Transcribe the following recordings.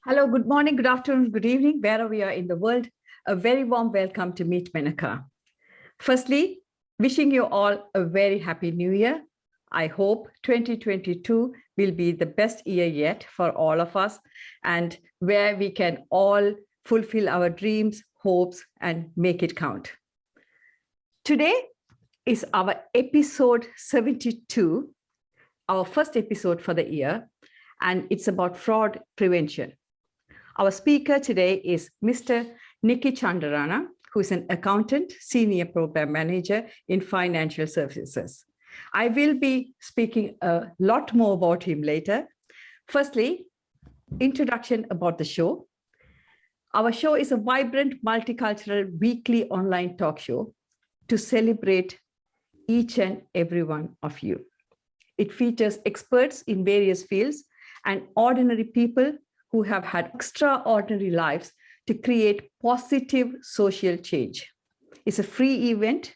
Hello, good morning, good afternoon, good evening, wherever we are in the world. A very warm welcome to Meet Menaca. Firstly, wishing you all a very happy new year. I hope 2022 will be the best year yet for all of us, and where we can all fulfill our dreams, hopes, and make it count. Today is our episode 72, our first episode for the year, and it's about fraud prevention. Our speaker today is Mr. Nicky Chandarana, who is an accountant, senior program manager in financial services. I will be speaking a lot more about him later. Firstly, introduction about the show. Our show is a vibrant, multicultural, weekly online talk show to celebrate each and every one of you. It features experts in various fields and ordinary people who have had extraordinary lives to create positive social change. It's a free event.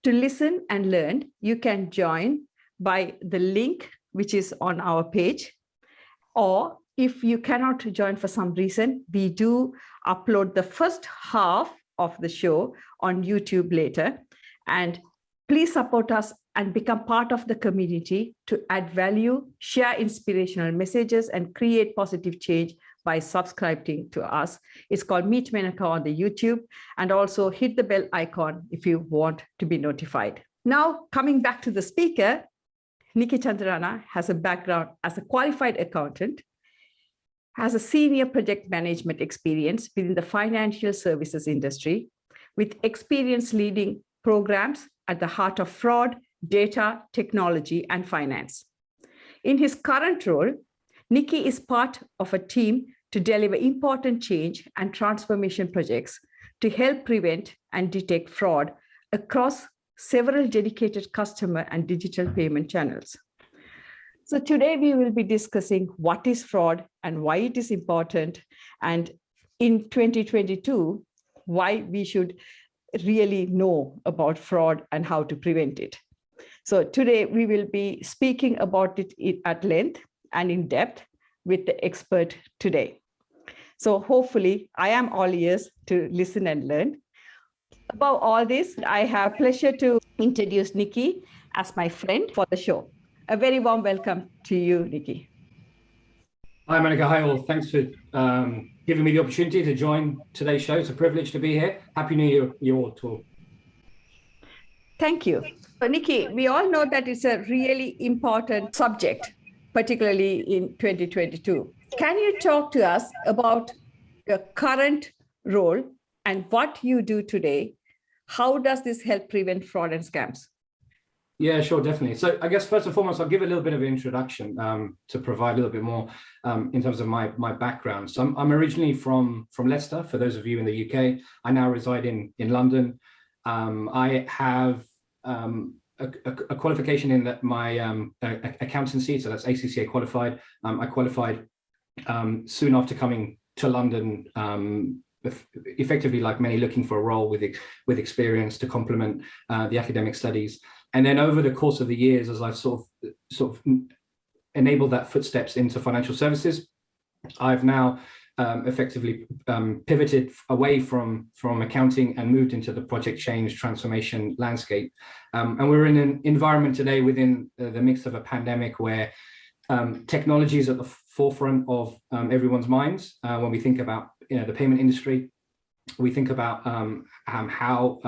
To listen and learn, you can join by the link which is on our page. Or if you cannot join for some reason, we do upload the first half of the show on YouTube later. And please support us and become part of the community to add value, share inspirational messages, and create positive change by subscribing to us. It's called Meet Menaca on the YouTube, and also hit the bell icon if you want to be notified. Now, coming back to the speaker, Nicky Chandarana has a background as a qualified accountant, has a senior project management experience within the financial services industry, with experience leading programs at the heart of fraud, data, technology, and finance. In his current role, Nicky is part of a team to deliver important change and transformation projects to help prevent and detect fraud across several dedicated customer and digital payment channels. So today we will be discussing what is fraud and why it is important, and in 2022, why we should really know about fraud and how to prevent it. So today we will be speaking about it at length and in depth with the expert today. So hopefully I am all ears to listen and learn. Above all this, I have pleasure to introduce Nicky as my friend for the show. A very warm welcome to you, Nicky. Hi, Menaca. Hi, all. Thanks for giving me the opportunity to join today's show. It's a privilege to be here. Happy New Year, you all. Thank you. So, Nicky, we all know that it's a really important subject, particularly in 2022. Can you talk to us about your current role and what you do today? How does this help prevent fraud and scams? Yeah, sure, definitely. So I guess first and foremost, I'll give a little bit of an introduction to provide a little bit more in terms of my background. So I'm originally from Leicester. For those of you in the UK, I now reside in London. I have a qualification in that my accountancy, so that's ACCA qualified. I qualified soon after coming to London, effectively like many looking for a role with experience to complement the academic studies. And then over the course of the years, as I've sort of enabled that footsteps into financial services, I've now effectively pivoted away from accounting and moved into the project change transformation landscape. And we're in an environment today within the midst of a pandemic where technology is at the forefront of everyone's minds. When we think about the payment industry, we think about how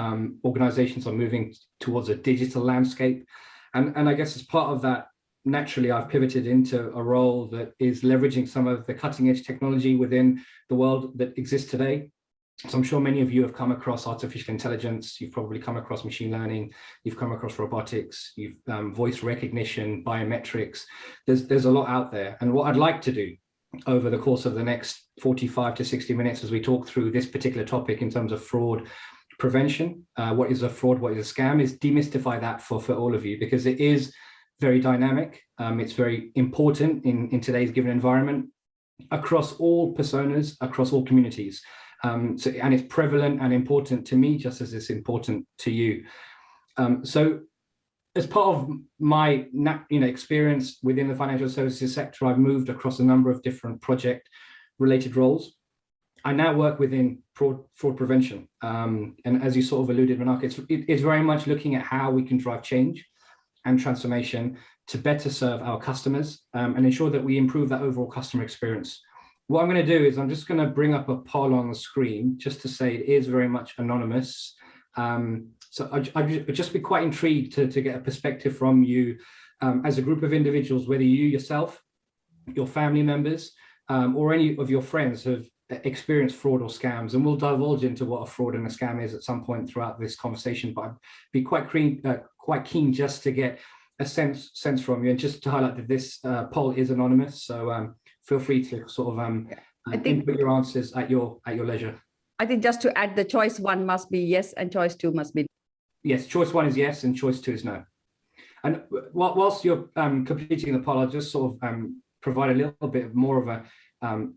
organizations are moving towards a digital landscape. And I guess as part of that, naturally, I've pivoted into a role that is leveraging some of the cutting edge technology within the world that exists today. So I'm sure many of you have come across artificial intelligence. You've probably come across machine learning. You've come across robotics. You've voice recognition, biometrics. There's a lot out there. And what I'd like to do over the course of the next 45 to 60 minutes as we talk through this particular topic in terms of fraud prevention, what is a fraud, what is a scam, is demystify that for all of you, because it is very dynamic. It's very important in today's given environment across all personas, across all communities. And it's prevalent and important to me, just as it's important to you. So as part of my experience within the financial services sector, I've moved across a number of different project related roles. I now work within fraud prevention. And as you sort of alluded, Menaca, it's very much looking at how we can drive change and transformation to better serve our customers and ensure that we improve that overall customer experience. What I'm going to do is I'm just going to bring up a poll on the screen just to say it is very much anonymous. So I'd just be quite intrigued to get a perspective from you as a group of individuals, whether you yourself, your family members, or any of your friends have experienced fraud or scams. And we'll divulge into what a fraud and a scam is at some point throughout this conversation, but I'd be quite keen just to get a sense from you, and just to highlight that this poll is anonymous. So feel free to sort of input your answers at your leisure. I think just to add, the choice 1 must be yes and choice 2 must be yes. Choice 1 is yes and choice 2 is no. And whilst you're completing the poll, I'll just sort of provide a little bit more of a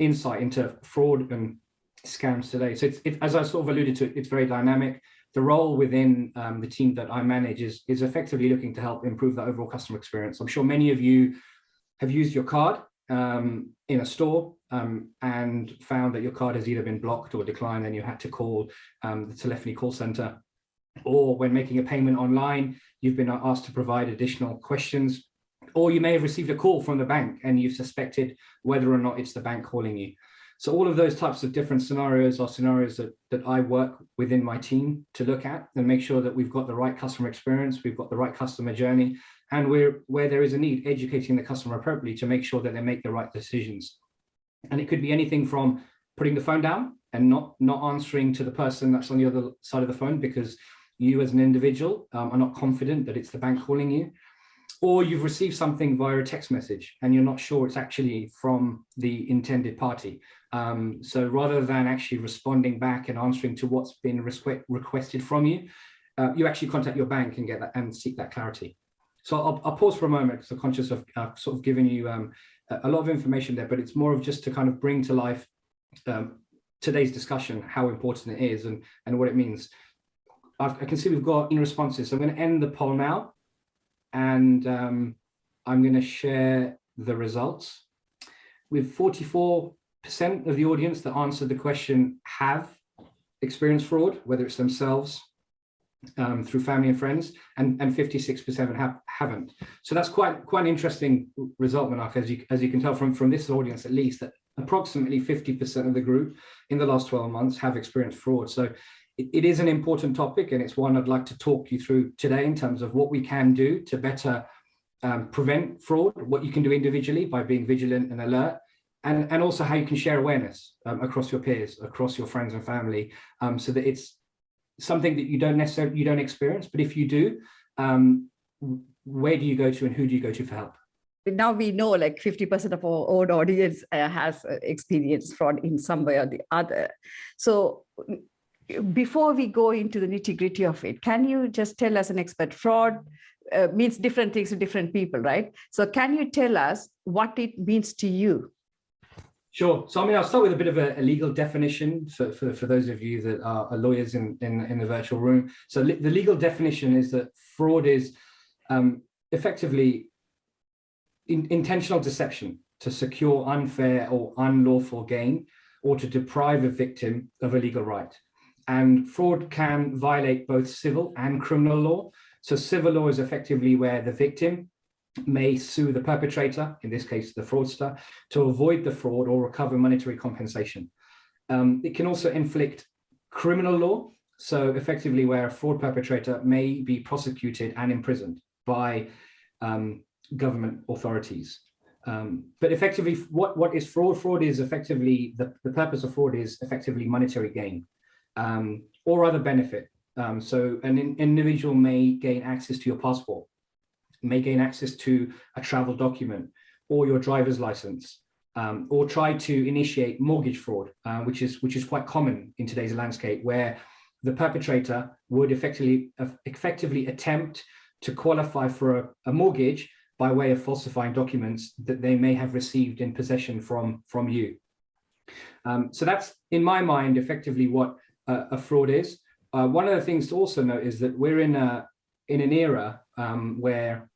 insight into fraud and scams today. So it's as I sort of alluded to, it's very dynamic. The role within the team that I manage is effectively looking to help improve the overall customer experience. I'm sure many of you have used your card in a store and found that your card has either been blocked or declined, and you had to call the telephony call center. Or when making a payment online, you've been asked to provide additional questions, or you may have received a call from the bank and you've suspected whether or not it's the bank calling you. So all of those types of different scenarios are scenarios that I work within my team to look at and make sure that we've got the right customer experience, we've got the right customer journey, and where there is a need, educating the customer appropriately to make sure that they make the right decisions. And it could be anything from putting the phone down and not answering to the person that's on the other side of the phone because you as an individual are not confident that it's the bank calling you, or you've received something via a text message and you're not sure it's actually from the intended party. So rather than actually responding back and answering to what's been requested from you, you actually contact your bank and get that and seek that clarity. So I'll pause for a moment because I'm conscious of sort of giving you a lot of information there, but it's more of just to kind of bring to life today's discussion, how important it is and what it means. I can see we've got in responses. So I'm going to end the poll now, and I'm going to share the results. With 44% of the audience that answered the question have experienced fraud, whether it's themselves, through family and friends, and 56% haven't. So that's quite an interesting result, Menaca, as you can tell from this audience, at least, that approximately 50% of the group in the last 12 months have experienced fraud. So it is an important topic, and it's one I'd like to talk you through today in terms of what we can do to better prevent fraud, what you can do individually by being vigilant and alert, and also how you can share awareness across your peers, across your friends and family, so that it's something that you don't experience, but if you do, where do you go to and who do you go to for help? Now we know like 50% of our own audience has experienced fraud in some way or the other. So before we go into the nitty-gritty of it, can you just tell us, an expert, fraud means different things to different people, right? So can you tell us what it means to you? Sure. So I'll start with a bit of a legal definition for those of you that are lawyers in the virtual room. So the legal definition is that fraud is effectively intentional deception to secure unfair or unlawful gain, or to deprive a victim of a legal right. And fraud can violate both civil and criminal law. So civil law is effectively where the victim may sue the perpetrator, in this case the fraudster, to avoid the fraud or recover monetary compensation. It can also inflict criminal law, so effectively where a fraud perpetrator may be prosecuted and imprisoned by government authorities. But effectively, what is fraud? Fraud is effectively, the purpose of fraud is effectively monetary gain or other benefit. So an individual may gain access to your passport, may gain access to a travel document or your driver's license, or try to initiate mortgage fraud, which is quite common in today's landscape, where the perpetrator would effectively attempt to qualify for a mortgage by way of falsifying documents that they may have received in possession from you. So that's, in my mind, effectively what a fraud is. One of the things to also note is that we're in an era where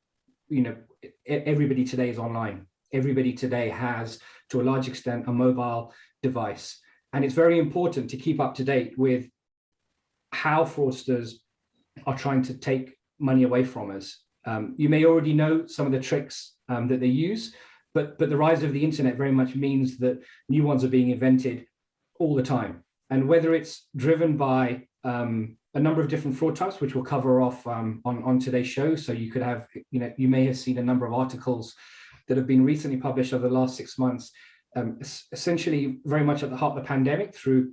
everybody today is online. everybody today has, to a large extent, a mobile device. And it's very important to keep up to date with how fraudsters are trying to take money away from us. You may already know some of the tricks that they use, but the rise of the internet very much means that new ones are being invented all the time. And whether it's driven by a number of different fraud types, which we'll cover off on today's show. So you could have, you may have seen a number of articles that have been recently published over the last 6 months, essentially very much at the heart of the pandemic through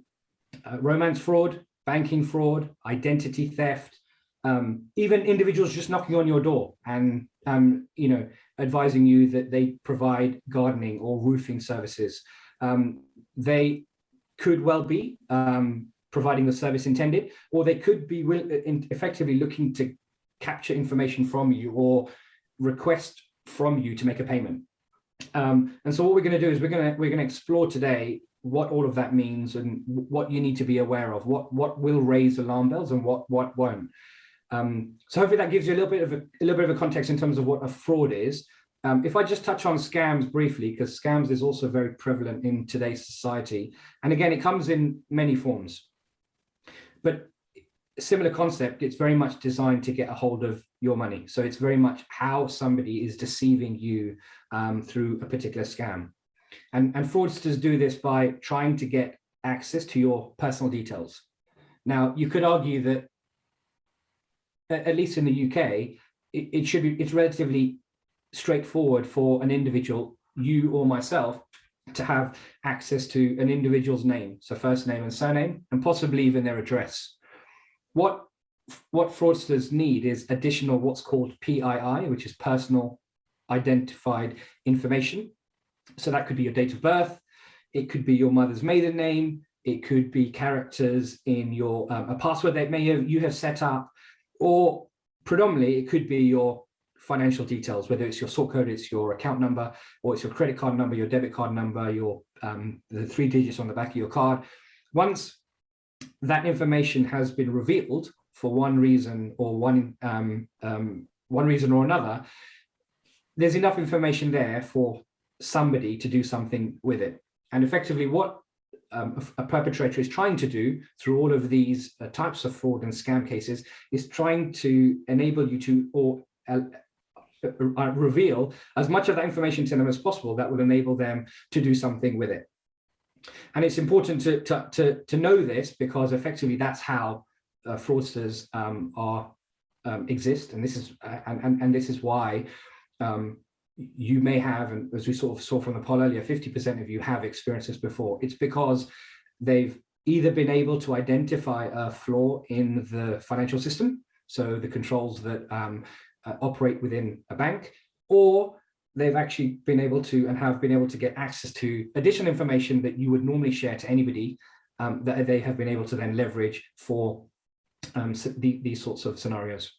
romance fraud, banking fraud, identity theft, even individuals just knocking on your door and advising you that they provide gardening or roofing services. They could well be providing the service intended, or they could be effectively looking to capture information from you or request from you to make a payment. And so what we're going to do is we're going to explore today what all of that means and what you need to be aware of, what will raise alarm bells and what won't. So hopefully that gives you a little bit of a context in terms of what a fraud is. If I just touch on scams briefly, because scams is also very prevalent in today's society. And again, it comes in many forms. But similar concept, it's very much designed to get a hold of your money. So it's very much how somebody is deceiving you through a particular scam. And fraudsters do this by trying to get access to your personal details. Now, you could argue that, at least in the UK, it's relatively straightforward for an individual, you or myself, to have access to an individual's name, so first name and surname, and possibly even their address. What fraudsters need is additional what's called PII, which is personal identified information. So that could be your date of birth, it could be your mother's maiden name, it could be characters in your a password that you have set up, or predominantly it could be your financial details, whether it's your sort code, it's your account number, or it's your credit card number, your debit card number, your the 3 digits on the back of your card. Once that information has been revealed for one reason or one reason or another, there's enough information there for somebody to do something with it. And effectively what a perpetrator is trying to do through all of these types of fraud and scam cases is trying to enable you to reveal as much of that information to them as possible that will enable them to do something with it. And it's important to know this, because effectively that's how fraudsters exist, and this is why you may have, and as we sort of saw from the poll earlier, 50% of you have experienced this before. It's because they've either been able to identify a flaw in the financial system, so the controls that operate within a bank, or they've actually been able to and have been able to get access to additional information that you would normally share to anybody, that they have been able to then leverage for these sorts of scenarios.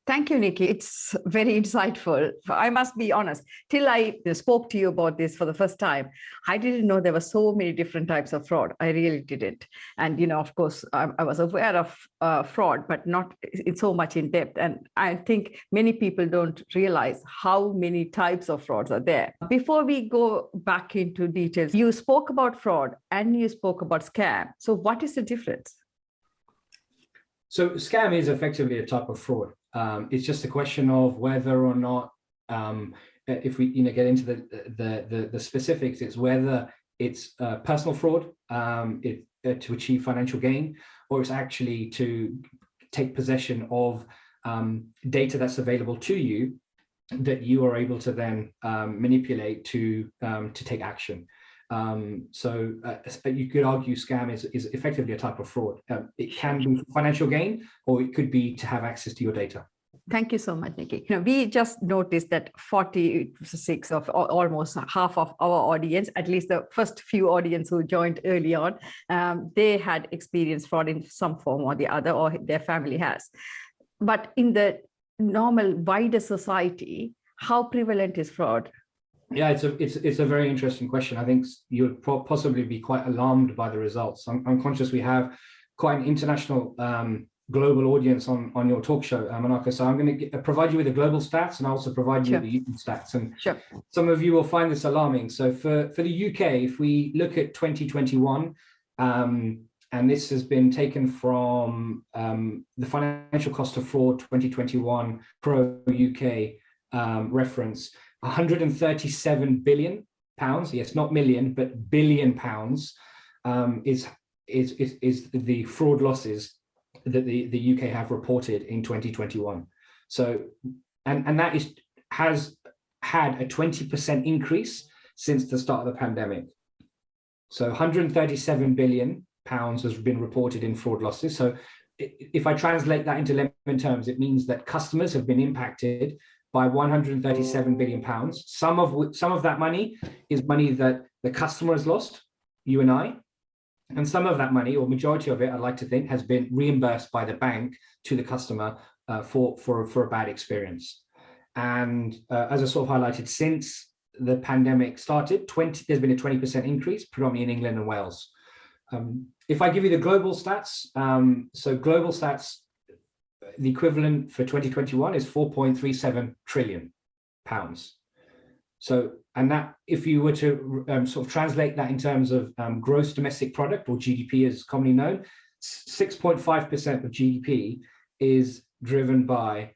Thank you, Nicky. It's very insightful. I must be honest, till I spoke to you about this for the first time, I didn't know there were so many different types of fraud. I really didn't. And, of course, I was aware of fraud, but not in so much in depth. And I think many people don't realize how many types of frauds are there. Before we go back into details, you spoke about fraud and you spoke about scam. So what is the difference? So scam is effectively a type of fraud. It's just a question of whether or not, if we get into the specifics, it's whether it's personal fraud, to achieve financial gain, or it's actually to take possession of data that's available to you that you are able to then manipulate to take action. So you could argue scam is effectively a type of fraud. It can be financial gain, or it could be to have access to your data. Thank you so much, Nicky. We just noticed that 46 of almost half of our audience, at least the first few audience who joined early on, they had experienced fraud in some form or the other, or their family has. But in the normal wider society, how prevalent is fraud? Yeah, it's a very interesting question. I think you would possibly be quite alarmed by the results. I'm conscious we have quite an international global audience on your talk show, Menaca. So I'm going to provide you with the global stats and also provide you with the UK stats. And some of you will find this alarming. So for the UK, if we look at 2021, and this has been taken from the Financial Cost of Fraud 2021 Pro UK reference, 137 billion pounds. Yes, not million, but billion pounds is the fraud losses that the UK have reported in 2021. So, and that has had a 20% increase since the start of the pandemic. So 137 billion pounds has been reported in fraud losses. So if I translate that into layman terms, it means that customers have been impacted by 137 billion pounds. Some of that money is money that the customer has lost, you and I, and some of that money, or majority of it, I'd like to think, has been reimbursed by the bank to the customer for a bad experience. And as I sort of highlighted, since the pandemic started, there's been a 20% increase, predominantly in England and Wales. If I give you the global stats, so global stats, the equivalent for 2021 is 4.37 trillion pounds. So, and that, if you were to sort of translate that in terms of gross domestic product, or GDP as commonly known, 6.5% of GDP is driven by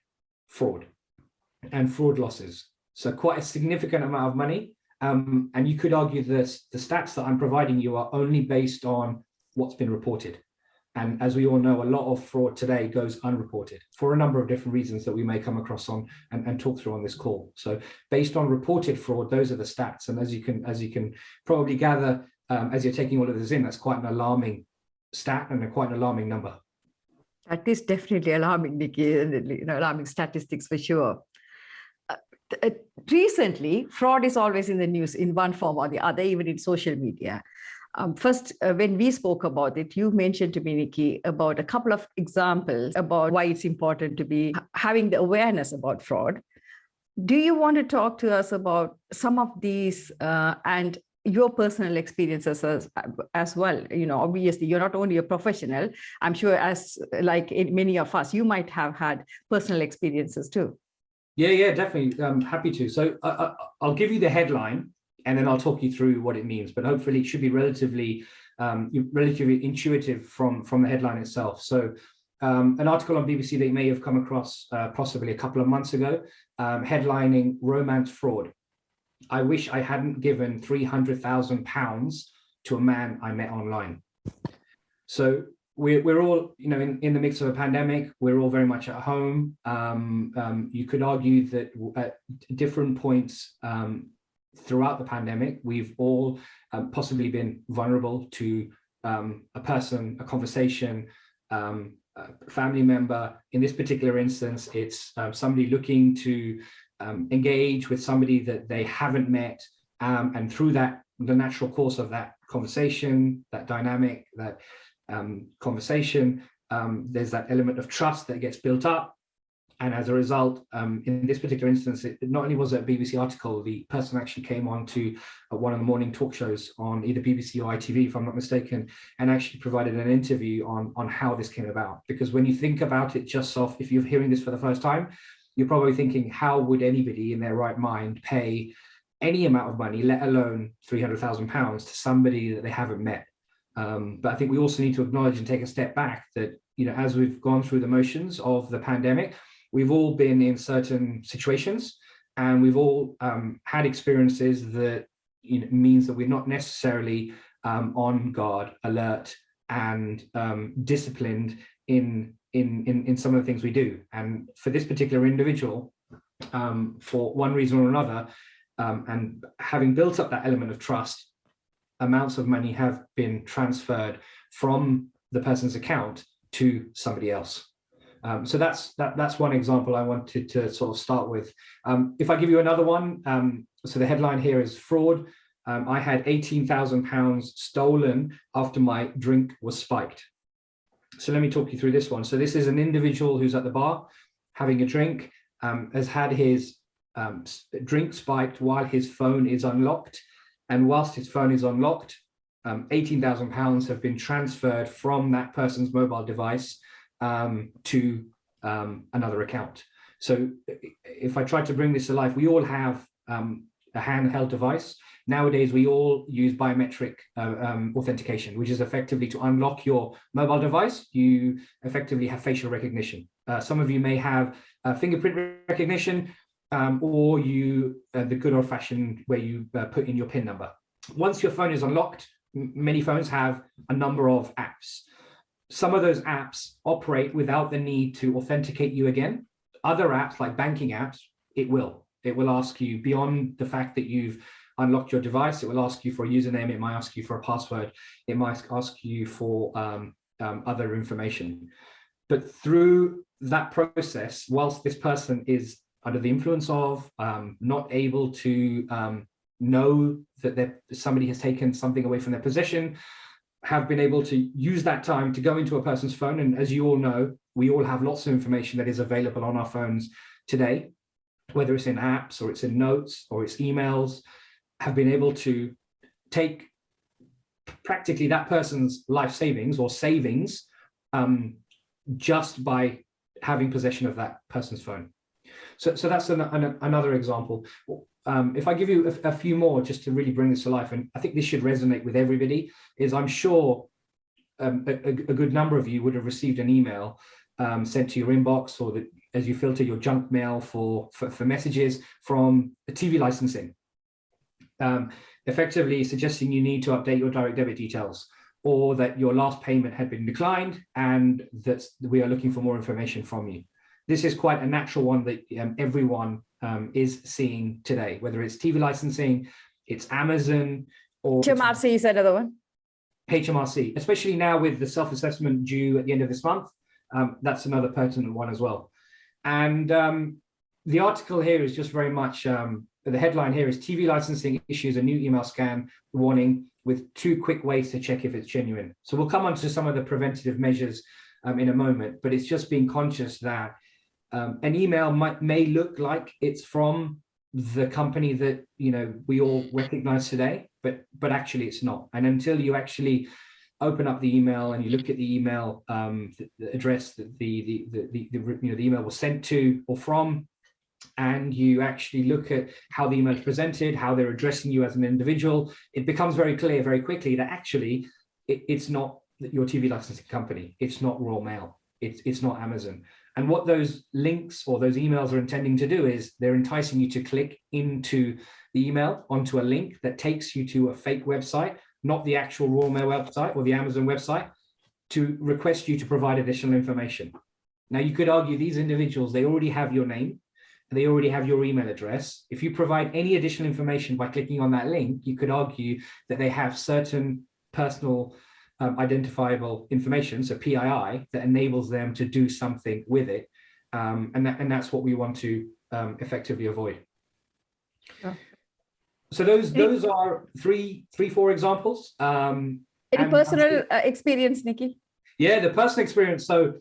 fraud and fraud losses. So quite a significant amount of money. And you could argue this, the stats that I'm providing you are only based on what's been reported. And as we all know, a lot of fraud today goes unreported for a number of different reasons that we may come across on and talk through on this call. So based on reported fraud, those are the stats. And as you can probably gather, as you're taking all of this in, that's quite an alarming stat and quite an alarming number. That is definitely alarming, Nicky, alarming statistics for sure. Recently, fraud is always in the news in one form or the other, even in social media. First, when we spoke about it, you mentioned to me, Nicky, about a couple of examples about why it's important to be having the awareness about fraud. Do you want to talk to us about some of these and your personal experiences as well? Obviously, you're not only a professional. I'm sure, as like many of us, you might have had personal experiences too. Yeah, definitely. I'm happy to. So I'll give you the headline, and then I'll talk you through what it means. But hopefully, it should be relatively intuitive from the headline itself. So an article on BBC that you may have come across possibly a couple of months ago, headlining "Romance Fraud. I wish I hadn't given £300,000 to a man I met online." So we're all, in the midst of a pandemic. We're all very much at home. You could argue that at different points throughout the pandemic, we've all possibly been vulnerable to a person, a conversation, a family member. In this particular instance, it's somebody looking to engage with somebody that they haven't met, and through that, the natural course of that conversation, that dynamic, that conversation, there's that element of trust that gets built up. And as a result, in this particular instance, it not only was it a BBC article, the person actually came on to one of the morning talk shows on either BBC or ITV, if I'm not mistaken, and actually provided an interview on how this came about. Because when you think about it, just off, if you're hearing this for the first time, you're probably thinking, how would anybody in their right mind pay any amount of money, let alone £300,000, to somebody that they haven't met? But I think we also need to acknowledge and take a step back that, as we've gone through the motions of the pandemic, we've all been in certain situations, and we've all had experiences that means that we're not necessarily on guard, alert, and disciplined in some of the things we do. And for this particular individual, for one reason or another, and having built up that element of trust, amounts of money have been transferred from the person's account to somebody else. So that's one example I wanted to sort of start with. If I give you another one, so the headline here is "Fraud. I had £18,000 stolen after my drink was spiked." So let me talk you through this one. So this is an individual who's at the bar having a drink, has had his drink spiked while his phone is unlocked. And whilst his phone is unlocked, £18,000 have been transferred from that person's mobile device to another account. So if I try to bring this to life, we all have a handheld device. Nowadays, we all use biometric authentication, which is effectively to unlock your mobile device. You effectively have facial recognition. Some of you may have fingerprint recognition, or the good old-fashioned where you put in your PIN number. Once your phone is unlocked, many phones have a number of apps. Some of those apps operate without the need to authenticate you again. Other apps, like banking apps, it will ask you, beyond the fact that you've unlocked your device, it will ask you for a username, it might ask you for a password, it might ask you for other information. But through that process, whilst this person is under the influence of, not able to know that somebody has taken something away from their possession, have been able to use that time to go into a person's phone. And as you all know, we all have lots of information that is available on our phones today, whether it's in apps or it's in notes or it's emails, have been able to take practically that person's life savings or savings just by having possession of that person's phone. So that's another example. If I give you a few more just to really bring this to life, and I think this should resonate with everybody, is I'm sure a good number of you would have received an email sent to your inbox, or that as you filter your junk mail for messages from the TV licensing, effectively suggesting you need to update your direct debit details, or that your last payment had been declined and that we are looking for more information from you. This is quite a natural one that everyone is seeing today, whether it's TV licensing, it's Amazon, or HMRC is another one. HMRC, especially now with the self-assessment due at the end of this month. That's another pertinent one as well. And the article here is just very much, the headline here is TV licensing issues a new email scam warning with 2 quick ways to check if it's genuine. So we'll come on to some of the preventative measures in a moment, but it's just being conscious that an email may look like it's from the company that we all recognize today, but actually it's not. And until you actually open up the email and you look at the email the address that the email was sent to or from, and you actually look at how the email is presented, how they're addressing you as an individual, it becomes very clear very quickly that actually it's not your TV licensing company, it's not Royal Mail, it's not Amazon. And what those links or those emails are intending to do is they're enticing you to click into the email onto a link that takes you to a fake website, not the actual Royal Mail website or the Amazon website, to request you to provide additional information. Now, you could argue these individuals, they already have your name, and they already have your email address. If you provide any additional information by clicking on that link, you could argue that they have certain personal identifiable information, so PII, that enables them to do something with it, and that's what we want to effectively avoid. Yeah. So those are four examples. Any personal experience, Nicky? Yeah, the personal experience. So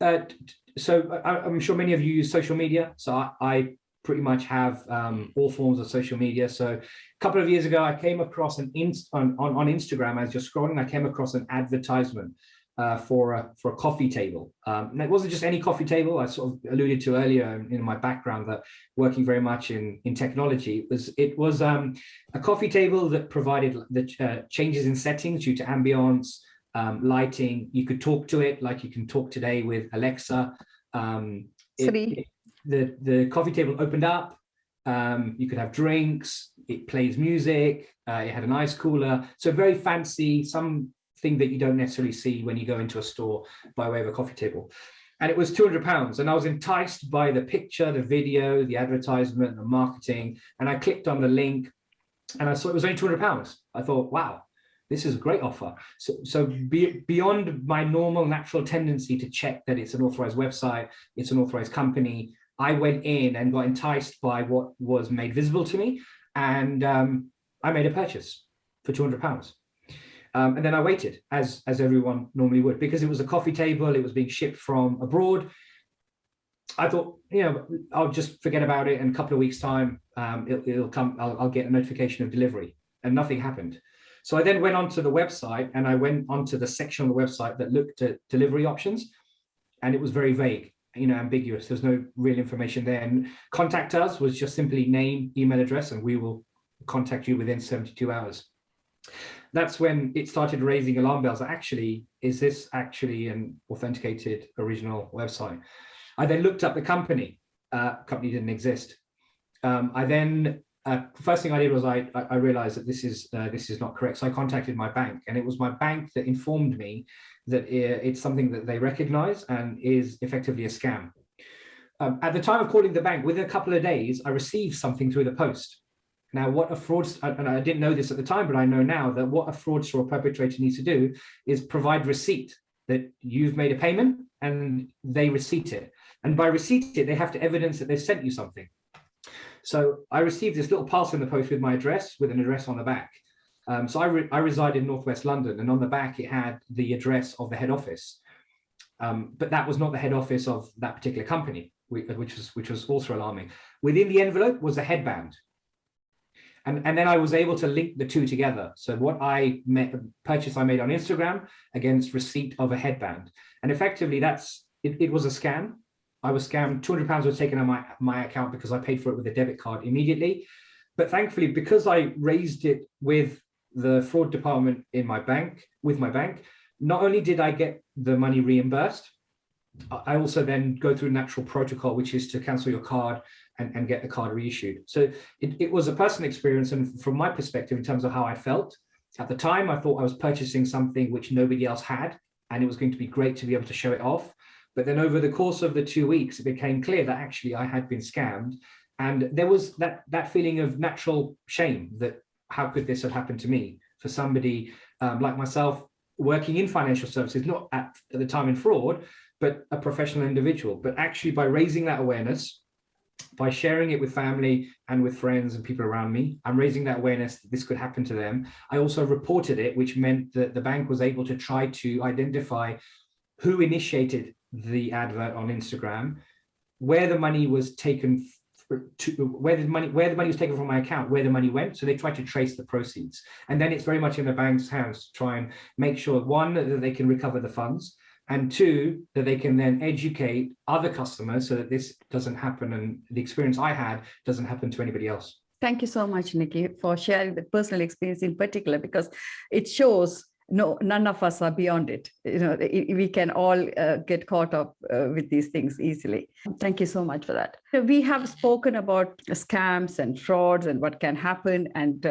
I'm sure many of you use social media. So I pretty much have all forms of social media. So a couple of years ago, I came across on Instagram, as you're scrolling, I came across an advertisement for a coffee table. And it wasn't just any coffee table. I sort of alluded to earlier in my background that working very much in technology, it was a coffee table that provided the changes in settings due to ambience, lighting. You could talk to it like you can talk today with Alexa. The coffee table opened up. You could have drinks. It plays music. It had an ice cooler. So very fancy, something that you don't necessarily see when you go into a store by way of a coffee table. And it was £200. And I was enticed by the picture, the video, the advertisement, the marketing. And I clicked on the link and I saw it was only £200. I thought, wow, this is a great offer. So beyond my normal natural tendency to check that it's an authorized website, it's an authorized company, I went in and got enticed by what was made visible to me. And I made a purchase for £200. And then I waited, as everyone normally would, because it was a coffee table. It was being shipped from abroad. I thought, I'll just forget about it. In a couple of weeks' time, it'll come. I'll get a notification of delivery. And nothing happened. So I then went onto the website, and I went onto the section on the website that looked at delivery options. and it was very vague, ambiguous. There's no real information there. And contact us was just simply name, email address, and we will contact you within 72 hours. That's when it started raising alarm bells. Actually, is this actually an authenticated original website? I then looked up the company. Company didn't exist. I then first thing I did was I realized that this is not correct. So I contacted my bank, and it was my bank that informed me that it's something that they recognize and is effectively a scam. At the time of calling the bank, within a couple of days, I received something through the post. Now, what a fraudster, and I didn't know this at the time, but I know now that what a fraudster or perpetrator needs to do is provide receipt that you've made a payment, and they receipt it. And by receipt it, they have to evidence that they've sent you something. So I received this little parcel in the post with my address, with an address on the back. So I reside in Northwest London, and on the back it had the address of the head office. But that was not the head office of that particular company, which was also alarming. Within the envelope was a headband. And then I was able to link the two together. So what purchase I made on Instagram against receipt of a headband. And effectively it was a scam. I was scammed. £200 was taken on my account because I paid for it with a debit card immediately. But thankfully, because I raised it with the fraud department with my bank, not only did I get the money reimbursed, I also then go through natural protocol, which is to cancel your card and get the card reissued. So it was a personal experience. And from my perspective, in terms of how I felt, at the time, I thought I was purchasing something which nobody else had, and it was going to be great to be able to show it off. But then over the course of the 2 weeks, it became clear that actually I had been scammed. And there was that feeling of natural shame that how could this have happened to me? For somebody like myself, working in financial services, not at the time in fraud, but a professional individual. But actually by raising that awareness, by sharing it with family and with friends and people around me, I'm raising that awareness that this could happen to them. I also reported it, which meant that the bank was able to try to identify who initiated the advert on Instagram, where the money was taken where the money was taken from my account, where the money went. So they tried to trace the proceeds. And then it's very much in the bank's hands to try and make sure, one, that they can recover the funds, and two, that they can then educate other customers so that this doesn't happen and the experience I had doesn't happen to anybody else. Thank you so much, Nicky, for sharing the personal experience in particular, because it shows none of us are beyond it. We can all get caught up with these things easily. Thank you so much for that. We have spoken about scams and frauds and what can happen and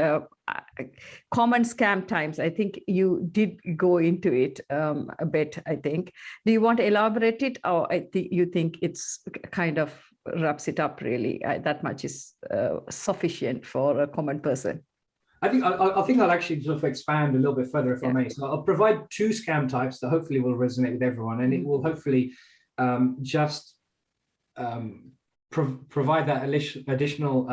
common scam times. I think you did go into it a bit, I think. Do you want to elaborate it, or you think it's kind of wraps it up really? That much is sufficient for a common person? I think I'll actually sort of expand a little bit further, if I may. So I'll provide two scam types that hopefully will resonate with everyone, and it will hopefully just provide that additional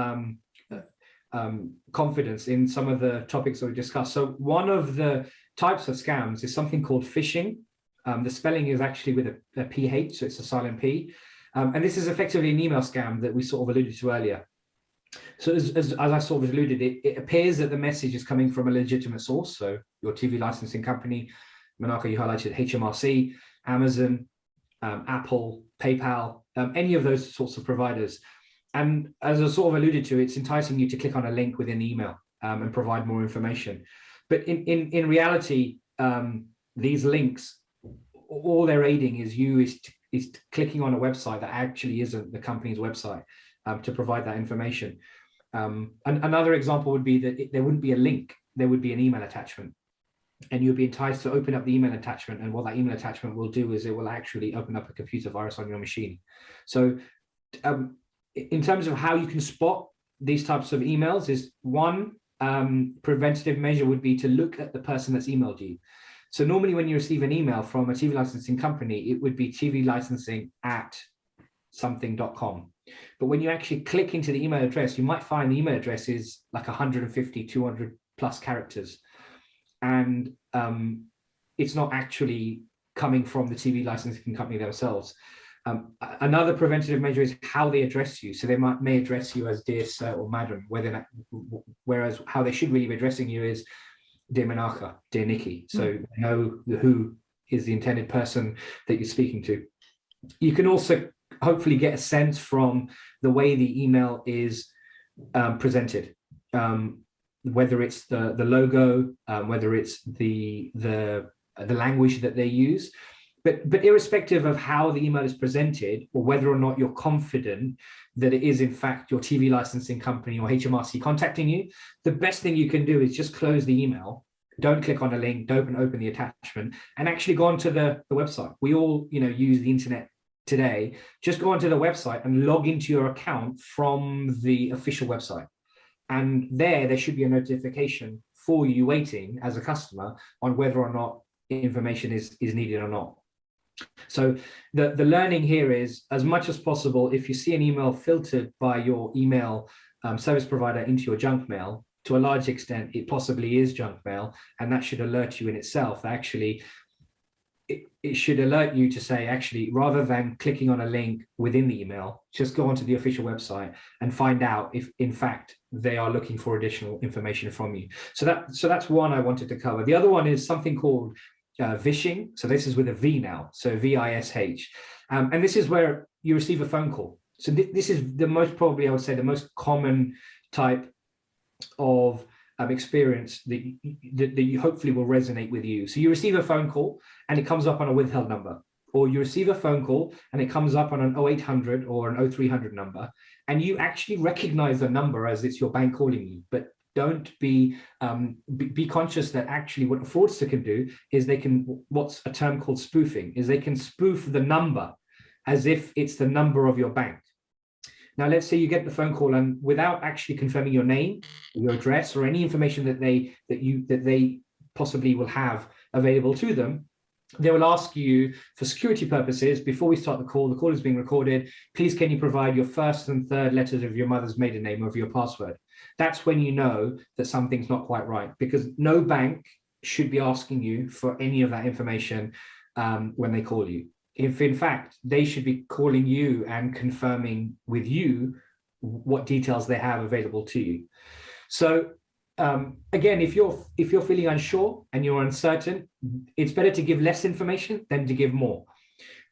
confidence in some of the topics that we discussed. So one of the types of scams is something called phishing. The spelling is actually with a PH, so it's a silent P. And this is effectively an email scam that we sort of alluded to earlier. So as I sort of alluded, it appears that the message is coming from a legitimate source. So your TV licensing company, Menaca, you highlighted HMRC, Amazon, Apple, PayPal, any of those sorts of providers. And as I sort of alluded to, it's enticing you to click on a link within the email and provide more information. But in reality, these links, all they're aiding is clicking on a website that actually isn't the company's website. To provide that information. And another example would be that there wouldn't be a link, there would be an email attachment. And you'd be enticed to open up the email attachment. And what that email attachment will do is it will actually open up a computer virus on your machine. So in terms of how you can spot these types of emails, is one preventative measure would be to look at the person that's emailed you. So normally when you receive an email from a TV licensing company, it would be tvlicensing@something.com. But when you actually click into the email address, you might find the email address is like 150, 200 plus characters. And it's not actually coming from the TV licensing company themselves. Another preventative measure is how they address you. So they may address you as dear sir or madam, whereas how they should really be addressing you is dear Menaca, dear Nicky. So they know who is the intended person that you're speaking to. You can also hopefully get a sense from the way the email is presented, whether it's the logo, whether it's the language that they use. But irrespective of how the email is presented, or whether or not you're confident that it is in fact your TV licensing company or HMRC contacting you, the best thing you can do is just close the email. Don't click on a link, don't open the attachment, and actually go onto the website. We all, use the internet today. Just go onto the website and log into your account from the official website. And there should be a notification for you waiting as a customer on whether or not information is needed or not. So the learning here is, as much as possible, if you see an email filtered by your email service provider into your junk mail, to a large extent, it possibly is junk mail, and that should alert you in itself. Actually, it should alert you to say, actually, rather than clicking on a link within the email, just go onto the official website and find out if, in fact, they are looking for additional information from you. So that's one I wanted to cover. The other one is something called Vishing. So this is with a V now, so VISH. And this is where you receive a phone call. So this is the most, probably I would say, the most common type of experience that you hopefully will resonate with you. So you receive a phone call and it comes up on a withheld number, or you receive a phone call and it comes up on an 0800 or an 0300 number, and you actually recognize the number as it's your bank calling you. But don't be conscious that actually what a fraudster can do is they can, what's a term called spoofing, is they can spoof the number as if it's the number of your bank. Now, let's say you get the phone call and without actually confirming your name, your address, or any information that they possibly will have available to them, they will ask you, for security purposes, before we start the call is being recorded, please can you provide your first and third letters of your mother's maiden name over your password. That's when you know that something's not quite right, because no bank should be asking you for any of that information when they call you. If in fact they should be calling you and confirming with you what details they have available to you. So again, if you're feeling unsure and you're uncertain, it's better to give less information than to give more.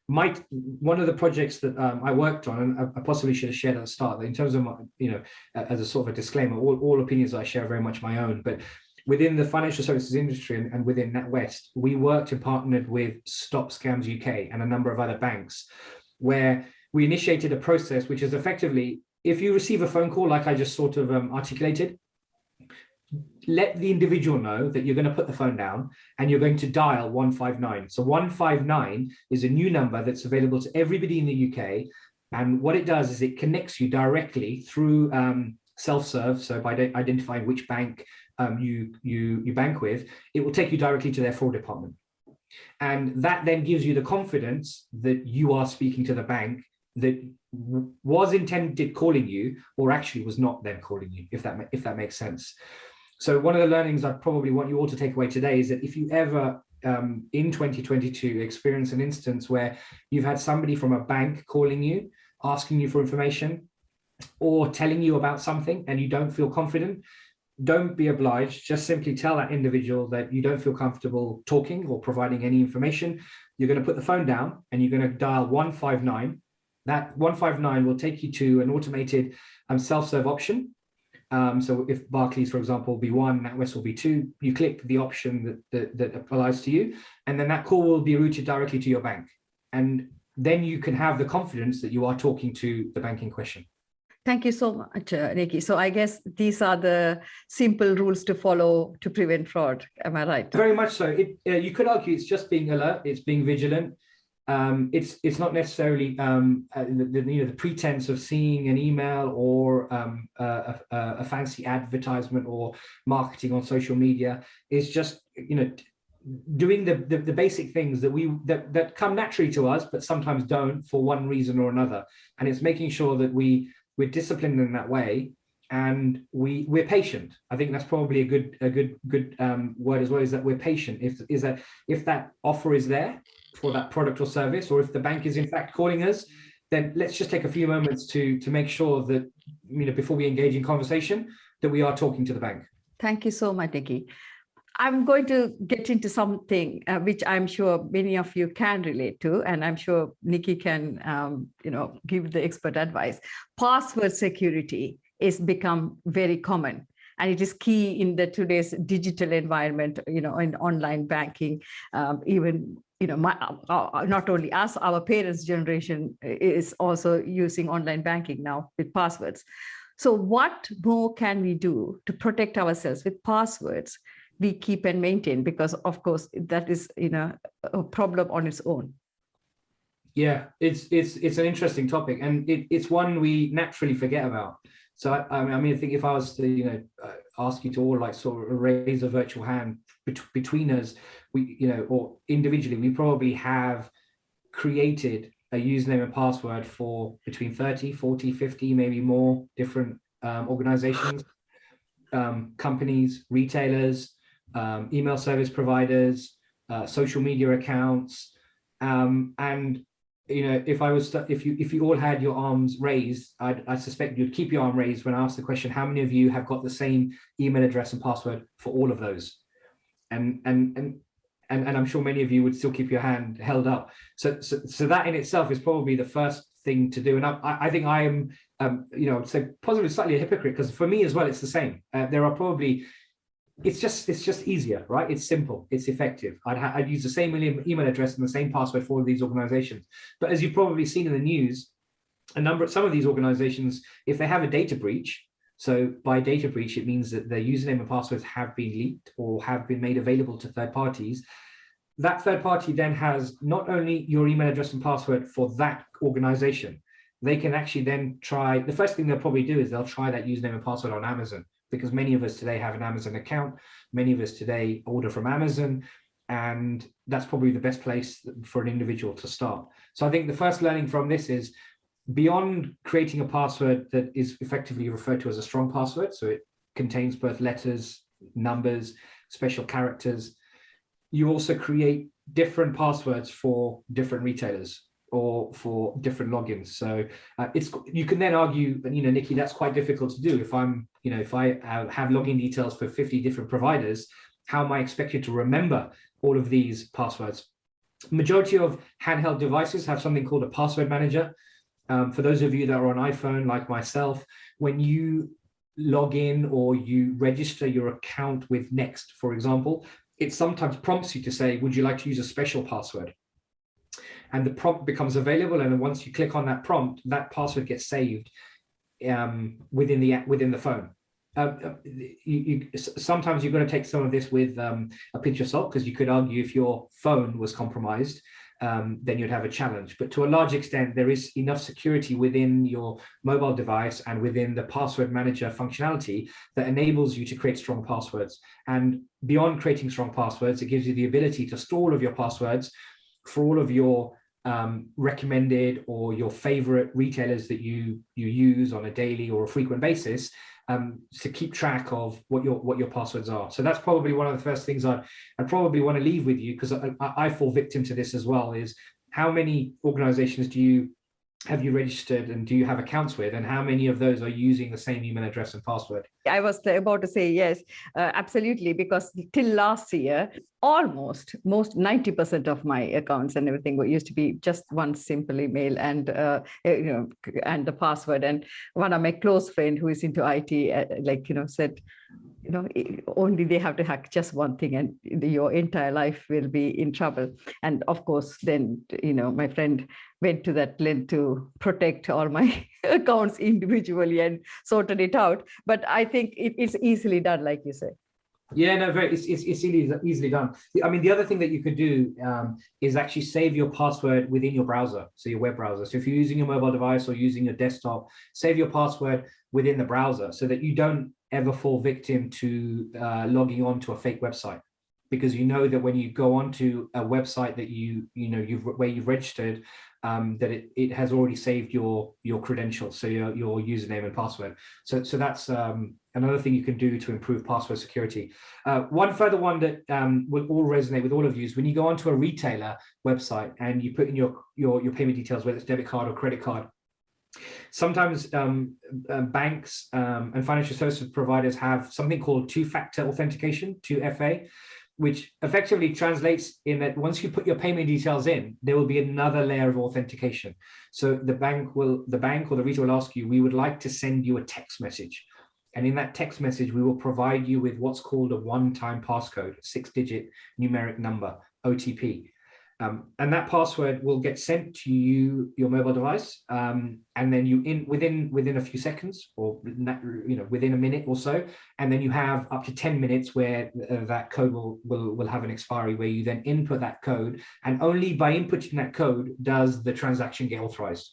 One of the projects that I worked on, and I possibly should have shared at the start, in terms of my, as a sort of a disclaimer, all opinions I share are very much my own, but within the financial services industry and within NatWest, we worked and partnered with Stop Scams UK and a number of other banks, where we initiated a process which is effectively, if you receive a phone call like I just sort of articulated, let the individual know that you're going to put the phone down and you're going to dial 159. So 159 is a new number that's available to everybody in the UK. And what it does is it connects you directly through self-serve. So by identifying which bank you bank with, it will take you directly to their fraud department. And that then gives you the confidence that you are speaking to the bank that was intended calling you, or actually was not then calling you, if that makes sense. So one of the learnings I probably want you all to take away today is that if you ever in 2022 experience an instance where you've had somebody from a bank calling you, asking you for information, or telling you about something and you don't feel confident, don't be obliged. Just simply tell that individual that you don't feel comfortable talking or providing any information. You're going to put the phone down and you're going to dial 159. That 159 will take you to an automated self-serve option. So if Barclays, for example, will be 1, NatWest will be 2, you click the option that applies to you, and then that call will be routed directly to your bank. And then you can have the confidence that you are talking to the bank in question. Thank you so much, Nicky. So I guess these are the simple rules to follow to prevent fraud. Am I right? Very much so. You could argue it's just being alert, it's being vigilant. It's not necessarily the pretense of seeing an email or a fancy advertisement or marketing on social media. It's just doing the basic things that come naturally to us, but sometimes don't for one reason or another. And it's making sure that we're disciplined in that way, and we're patient. I think that's probably a good word as well, is that we're patient. If that offer is there for that product or service, or if the bank is in fact calling us, then let's just take a few moments to make sure that before we engage in conversation, that we are talking to the bank. Thank you so much, Nicky. I'm going to get into something which I'm sure many of you can relate to, and I'm sure Nicky can, give the expert advice. Password security is become very common, and it is key in the today's digital environment. In online banking, even not only us, our parents' generation is also using online banking now with passwords. So, what more can we do to protect ourselves with passwords we keep and maintain, because of course that is a problem on its own? Yeah, it's an interesting topic, and it's one we naturally forget about. So I think if I was to ask you to all like sort of raise a virtual hand between us, we or individually, we probably have created a username and password for between 30, 40, 50, maybe more different organizations, companies, retailers, email service providers, social media accounts, and if you all had your arms raised, I suspect you'd keep your arm raised when I ask the question, how many of you have got the same email address and password for all of those? And I'm sure many of you would still keep your hand held up. So that in itself is probably the first thing to do. And I think I am, say possibly slightly a hypocrite, because for me as well, it's the same. There are probably, it's just easier, right? It's simple, it's effective. I'd use the same email address and the same password for all of these organizations. But as you've probably seen in the news, some of these organizations, if they have a data breach, so by data breach, it means that their username and passwords have been leaked or have been made available to third parties. That third party then has not only your email address and password for that organization, they can actually then try, the first thing they'll probably do is they'll try that username and password on Amazon, because many of us today have an Amazon account. Many of us today order from Amazon, and that's probably the best place for an individual to start. So I think the first learning from this is, beyond creating a password that is effectively referred to as a strong password, so it contains both letters, numbers, special characters, you also create different passwords for different retailers or for different logins. So you can then argue, Nicky, that's quite difficult to do. If I have login details for 50 different providers, how am I expected to remember all of these passwords? Majority of handheld devices have something called a password manager. For those of you that are on iPhone, like myself, when you log in or you register your account with Next, for example, it sometimes prompts you to say, would you like to use a special password? And the prompt becomes available. And then once you click on that prompt, that password gets saved within the phone. Sometimes you've got to take some of this with a pinch of salt, because you could argue if your phone was compromised, then you'd have a challenge. But to a large extent, there is enough security within your mobile device and within the password manager functionality that enables you to create strong passwords. And beyond creating strong passwords, it gives you the ability to store all of your passwords for all of your recommended or your favorite retailers that you use on a daily or a frequent basis, to keep track of what your passwords are. So that's probably one of the first things I probably want to leave with you, because I fall victim to this as well, is how many organizations have you registered and do you have accounts with, and how many of those are using the same email address and password? I was about to say yes, absolutely, because till last year, most 90% of my accounts and everything used to be just one simple email and and the password. And one of my close friend who is into IT, said, only they have to hack just one thing and your entire life will be in trouble. And of course, then, my friend went to that length to protect all my accounts individually and sorted it out. But I think it's easily done, like you said. Yeah, no, it's easily done. I mean, the other thing that you could do is actually save your password within your browser, so your web browser. So if you're using your mobile device or using your desktop, save your password within the browser so that you don't ever fall victim to logging on to a fake website, because you know that when you go onto a website that where you've registered, that it has already saved your credentials, so your username and password. So that's another thing you can do to improve password security. One further one that will all resonate with all of you is when you go onto a retailer website and you put in your payment details, whether it's debit card or credit card, Sometimes banks and financial services providers have something called two-factor authentication, 2FA, which effectively translates in that once you put your payment details in, there will be another layer of authentication. So the bank or the retailer will ask you, we would like to send you a text message. And in that text message, we will provide you with what's called a one-time passcode, 6-digit numeric number, OTP. And that password will get sent to you, your mobile device, and then within a few seconds, or within a minute or so, and then you have up to 10 minutes where that code will have an expiry, where you then input that code, and only by inputting that code does the transaction get authorized.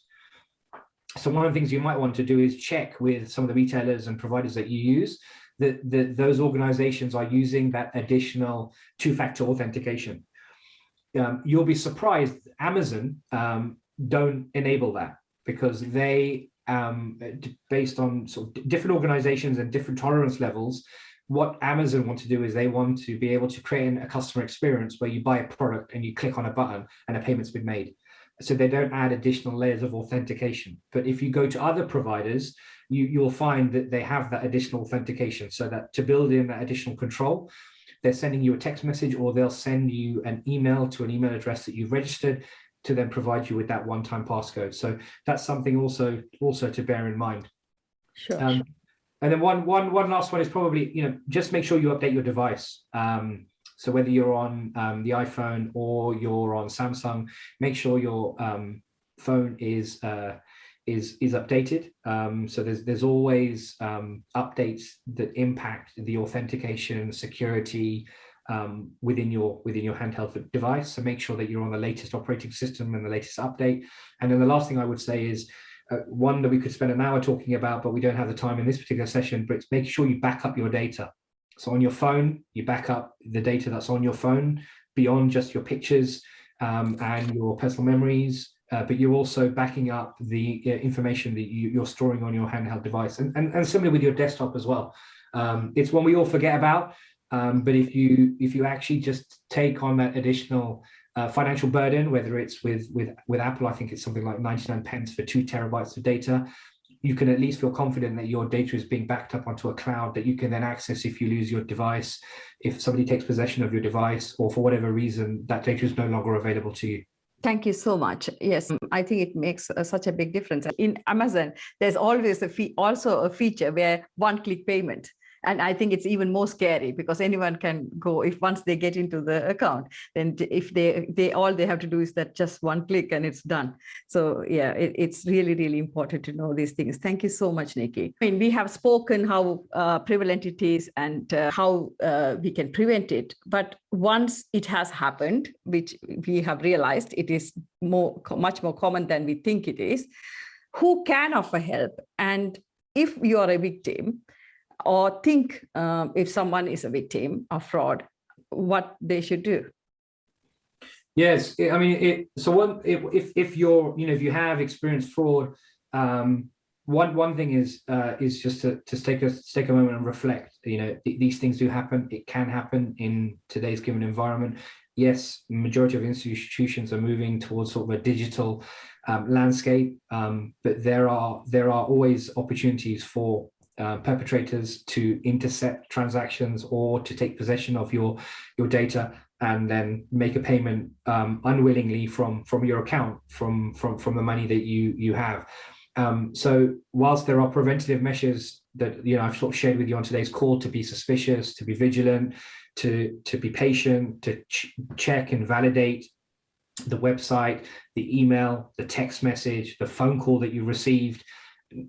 So one of the things you might want to do is check with some of the retailers and providers that you use that those organizations are using that additional two-factor authentication. You'll be surprised, Amazon don't enable that, because they, based on sort of different organizations and different tolerance levels, what Amazon want to do is they want to be able to create a customer experience where you buy a product and you click on a button and a payment's been made. So they don't add additional layers of authentication. But if you go to other providers, you'll find that they have that additional authentication, so that to build in that additional control, they're sending you a text message, or they'll send you an email to an email address that you've registered to then provide you with that one-time passcode. So that's something also to bear in mind. Sure. And then one last one is probably, just make sure you update your device. So whether you're on the iPhone or you're on Samsung, make sure your phone is updated. So there's always updates that impact the authentication, security within your handheld device. So make sure that you're on the latest operating system and the latest update. And then the last thing I would say is one that we could spend an hour talking about, but we don't have the time in this particular session, but it's make sure you back up your data. So on your phone, you back up the data that's on your phone beyond just your pictures and your personal memories, but you're also backing up the information that you're storing on your handheld device, and similar with your desktop as well. It's one we all forget about, but if you actually just take on that additional financial burden, whether it's with Apple, I think it's something like 99 pence for 2 terabytes of data, you can at least feel confident that your data is being backed up onto a cloud that you can then access if you lose your device, if somebody takes possession of your device, or for whatever reason, that data is no longer available to you. Thank you so much. Yes, I think it makes such a big difference. In Amazon, there's always also a feature where one-click payment. And I think it's even more scary, because anyone can go, if once they get into the account, then if they all they have to do is that just one click and it's done. So yeah, it's really, really important to know these things. Thank you so much, Nicky. I mean, we have spoken how prevalent it is and how we can prevent it. But once it has happened, which we have realized it is much more common than we think it is, who can offer help? And if you are a victim, or think if someone is a victim of fraud, what they should do? Yes, I mean, if you have experienced fraud, one thing is just to take a moment and reflect. These things do happen. It can happen in today's given environment. Yes, majority of institutions are moving towards sort of a digital landscape, but there are always opportunities for perpetrators to intercept transactions or to take possession of your data and then make a payment unwillingly from your account, from the money that you have. So whilst there are preventative measures that I've sort of shared with you on today's call, to be suspicious, to be vigilant, to be patient, to check and validate the website, the email, the text message, the phone call that you received.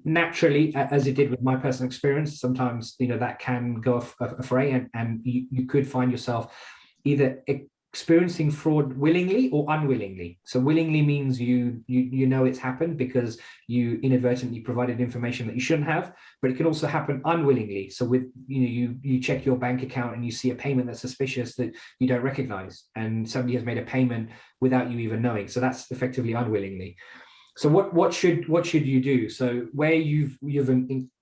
Naturally, as it did with my personal experience, sometimes that can go afray, and you could find yourself either experiencing fraud willingly or unwillingly. So willingly means you know it's happened because you inadvertently provided information that you shouldn't have, but it can also happen unwillingly. So with you check your bank account and you see a payment that's suspicious that you don't recognize, and somebody has made a payment without you even knowing. So that's effectively unwillingly. So what should you do? So where you've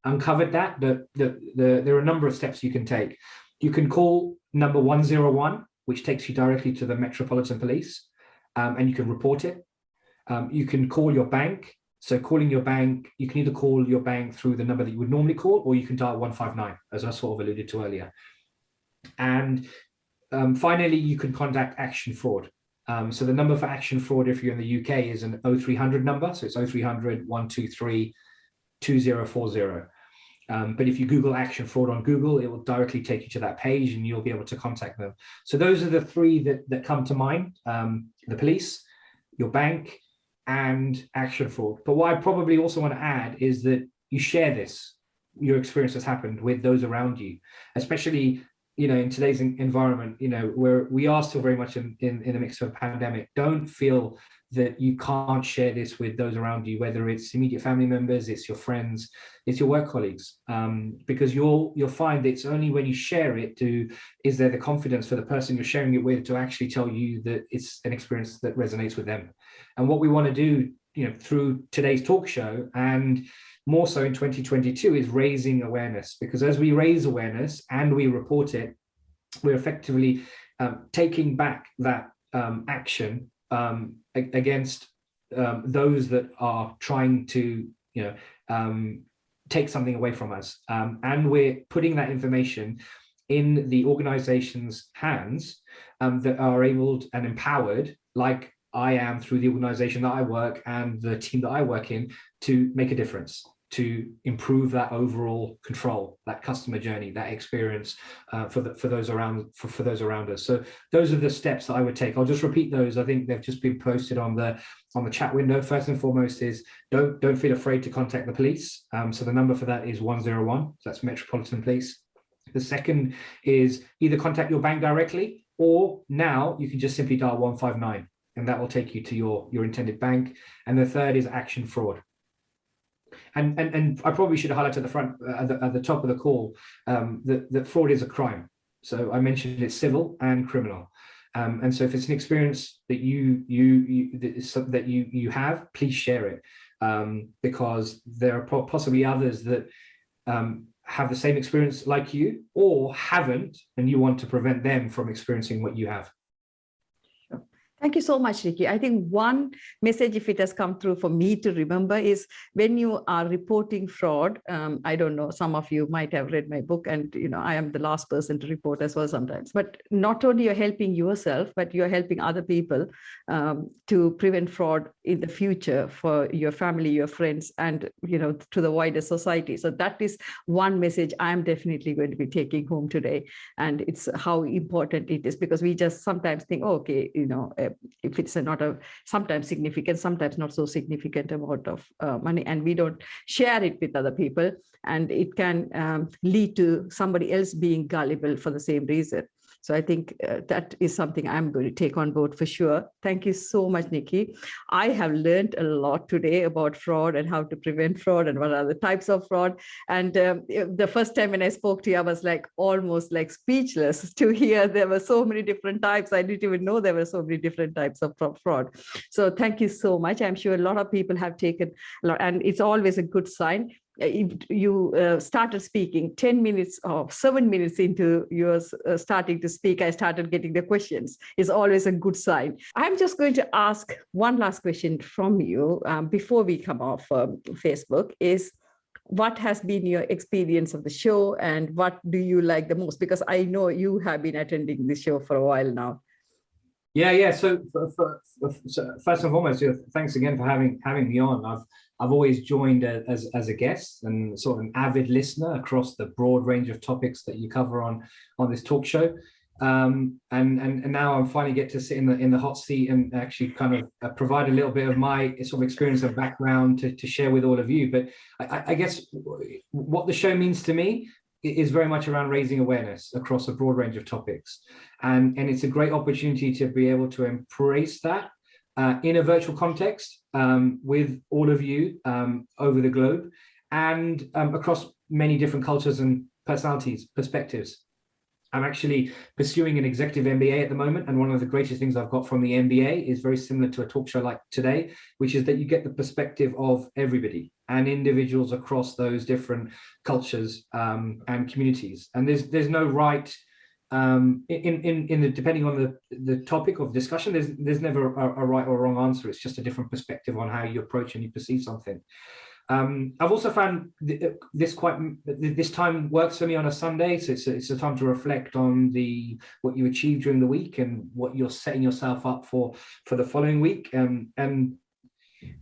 uncovered that, there are a number of steps you can take. You can call number 101, which takes you directly to the Metropolitan Police, and you can report it. You can call your bank. So calling your bank, you can either call your bank through the number that you would normally call, or you can dial 159, as I sort of alluded to earlier. And finally, you can contact Action Fraud. So the number for Action Fraud, if you're in the UK, is an 0300 number. So it's 0300 123 2040. But if you Google Action Fraud on Google, it will directly take you to that page and you'll be able to contact them. So those are the three that come to mind: the police, your bank, and Action Fraud. But what I probably also want to add is that you share this, your experience has happened, with those around you, especially, you know, in today's environment, you know, where we are still very much in the midst of a pandemic. Don't feel that you can't share this with those around you, whether it's immediate family members, it's your friends, it's your work colleagues, because you'll find it's only when you share it is there the confidence for the person you're sharing it with to actually tell you that it's an experience that resonates with them. And what we want to do, you know, through today's talk show, and more so in 2022, is raising awareness, because as we raise awareness and we report it, we're effectively taking back that action against those that are trying to, you know, take something away from us. And we're putting that information in the organization's hands that are able and empowered, like I am through the organization that I work and the team that I work in, to make a difference, to improve that overall control, that customer journey, that experience for those around us. So those are the steps that I would take. I'll just repeat those. I think they've just been posted on the chat window. First and foremost is don't feel afraid to contact the police. So the number for that is 101. So that's Metropolitan Police. The second is either contact your bank directly, or now you can just simply dial 159, and that will take you to your intended bank. And the third is Action Fraud. And I probably should highlight at the front, at the top of the call, that fraud is a crime. So I mentioned it's civil and criminal. And so if it's an experience that you have, please share it, because there are possibly others that have the same experience like you, or haven't, and you want to prevent them from experiencing what you have. Thank you so much, Nicky. I think one message, if it has come through for me to remember, is when you are reporting fraud, I don't know, some of you might have read my book, and you know, I am the last person to report as well sometimes. But not only you're helping yourself, but you're helping other people to prevent fraud in the future for your family, your friends, and you know, to the wider society. So that is one message I'm definitely going to be taking home today, and it's how important it is, because we just sometimes think, oh, okay, you know, if it's not a sometimes significant, sometimes not so significant amount of money, and we don't share it with other people, and it can lead to somebody else being gullible for the same reason. So I think that is something I'm going to take on board for sure. Thank you so much, Nicky. I have learned a lot today about fraud and how to prevent fraud and what are the types of fraud. And the first time when I spoke to you, I was like almost like speechless to hear there were so many different types. I didn't even know there were so many different types of fraud. So thank you so much. I'm sure a lot of people have taken a lot, and it's always a good sign. If you started speaking 10 minutes or 7 minutes into yours starting to speak, I started getting the questions. It's always a good sign. I'm just going to ask one last question from you before we come off Facebook, is what has been your experience of the show, and what do you like the most? Because I know you have been attending the show for a while now. Yeah. So, so first and foremost, thanks again for having me on. I've always joined as a guest and sort of an avid listener across the broad range of topics that you cover on this talk show. And now I'm finally get to sit in the hot seat and actually kind of provide a little bit of my sort of experience and background to share with all of you. But I guess what the show means to me is very much around raising awareness across a broad range of topics. And it's a great opportunity to be able to embrace that in a virtual context with all of you over the globe, and across many different cultures and personalities, perspectives. I'm actually pursuing an executive MBA at the moment, and one of the greatest things I've got from the MBA is very similar to a talk show like today, which is that you get the perspective of everybody and individuals across those different cultures and communities. And there's no right depending on the topic of discussion, there's never a right or wrong answer. It's just a different perspective on how you approach and you perceive something. I've also found this time works for me on a Sunday, so it's a time to reflect on what you achieved during the week and what you're setting yourself up for the following week. And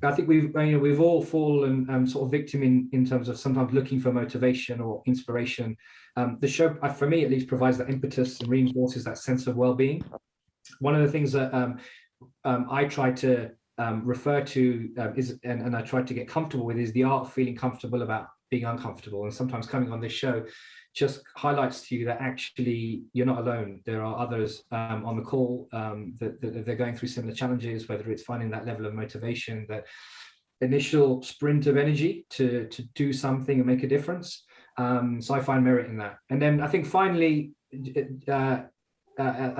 I think we've all fallen sort of victim in terms of sometimes looking for motivation or inspiration. The show, for me at least, provides that impetus and reinforces that sense of well-being. One of the things that I try to refer to and I try to get comfortable with is the art of feeling comfortable about being uncomfortable. And sometimes coming on this show just highlights to you that actually you're not alone. There are others on the call that they're going through similar challenges, whether it's finding that level of motivation, that initial sprint of energy to do something and make a difference. So I find merit in that. And then I think finally, I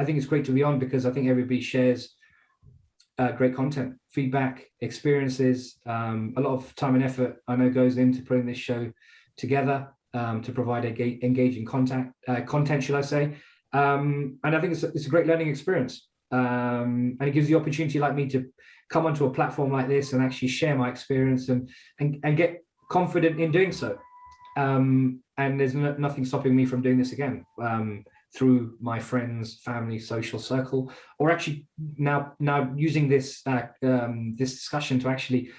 think it's great to be on because I think everybody shares great content, feedback, experiences. A lot of time and effort I know goes into putting this show together to provide engaging content, should I say. And I think it's a great learning experience. And it gives the opportunity like me to come onto a platform like this and actually share my experience and get confident in doing so. And there's nothing stopping me from doing this again. Through my friends, family, social circle, or actually now using this this discussion to actually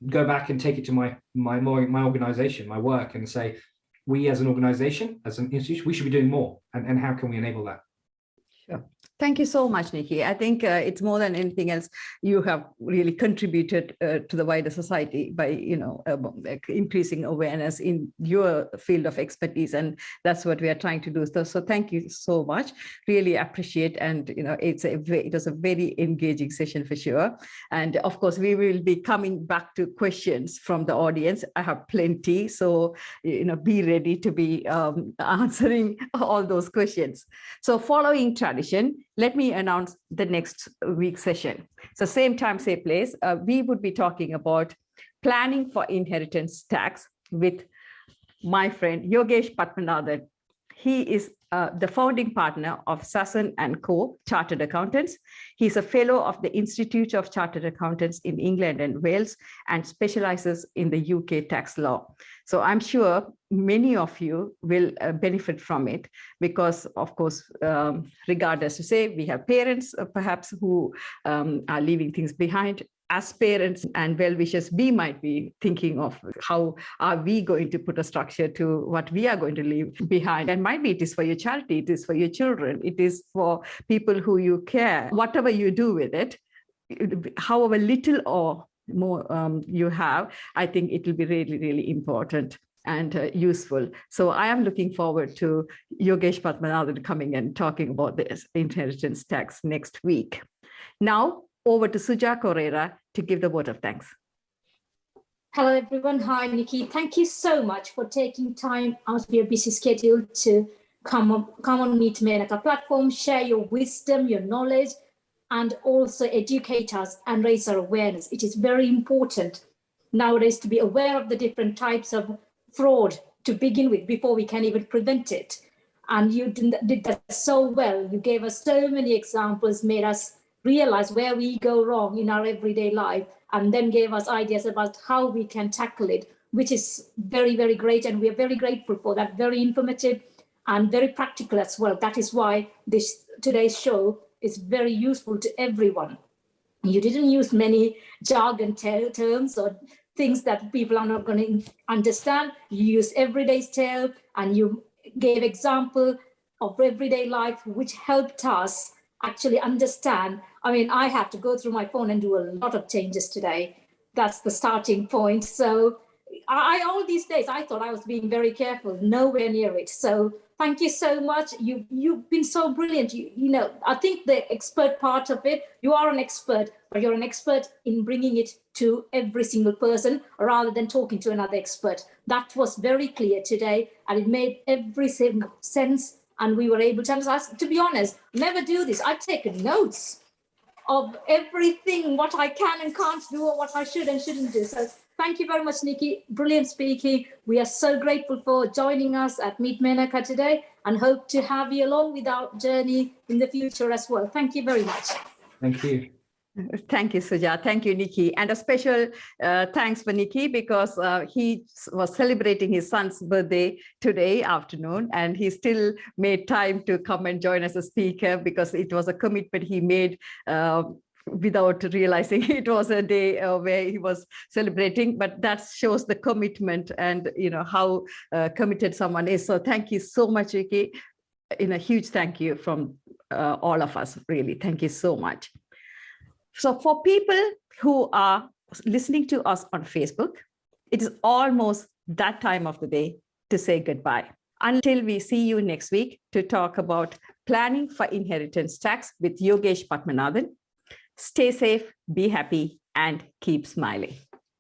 go back and take it to my organization, my work, and say, we as an organization, as an institution, we should be doing more, and how can we enable that? Sure. Thank you so much, Nicky. I think it's more than anything else, you have really contributed to the wider society by, increasing awareness in your field of expertise. And that's what we are trying to do. So thank you so much. Really appreciate. And, it was a very engaging session for sure. And of course, we will be coming back to questions from the audience. I have plenty. So, be ready to be answering all those questions. So following tradition, let me announce the next week's session. So same time, same place. We would be talking about planning for inheritance tax with my friend Yogesh Padmanathan. He is the founding partner of Sasson & Co. Chartered Accountants. He's a fellow of the Institute of Chartered Accountants in England and Wales and specializes in the UK tax law. So I'm sure many of you will benefit from it because, of course, regardless to say, we have parents perhaps who are leaving things behind. As parents and well-wishers, we might be thinking of how are we going to put a structure to what we are going to leave behind. And might be it is for your charity, it is for your children, it is for people who you care. Whatever you do with it, however little or more you have, I think it will be really, really important and useful. So I am looking forward to Yogesh Padmanathan coming and talking about this inheritance tax next week. Now, over to Suja Correa to give the vote of thanks. Hello, everyone. Hi, Nicky. Thank you so much for taking time out of your busy schedule to come on Meet Menaca platform, share your wisdom, your knowledge, and also educate us and raise our awareness. It is very important nowadays to be aware of the different types of fraud to begin with before we can even prevent it. And you did that so well. You gave us so many examples, made us realize where we go wrong in our everyday life, and then gave us ideas about how we can tackle it, which is very, very great. And we are very grateful for that, very informative and very practical as well. That is why today's show is very useful to everyone. You didn't use many jargon terms or things that people are not going to understand. You used everyday tale and you gave example of everyday life, which helped us actually understand. I mean, I have to go through my phone and do a lot of changes today. That's the starting point. So all these days, I thought I was being very careful, nowhere near it. So thank you so much. You've been so brilliant. I think the expert part of it, you are an expert, but you're an expert in bringing it to every single person rather than talking to another expert. That was very clear today, and it made every sense. And we were able to understand. To be honest, never do this. I've taken notes of everything, what I can and can't do, or what I should and shouldn't do. So thank you very much, Nicky. Brilliant speaking. We are so grateful for joining us at Meet Menaca today. and hope to have you along with our journey in the future as well. Thank you very much. Thank you. Thank you, Suja. Thank you, Nicky. And a special thanks for Nicky, because he was celebrating his son's birthday today afternoon, and he still made time to come and join as a speaker, because it was a commitment he made without realizing it was a day where he was celebrating. But that shows the commitment and how committed someone is. So thank you so much, Nicky. A huge thank you from all of us, really. Thank you so much. So for people who are listening to us on Facebook, it is almost that time of the day to say goodbye. Until we see you next week to talk about planning for inheritance tax with Yogesh Padmanathan. Stay safe, be happy, and keep smiling.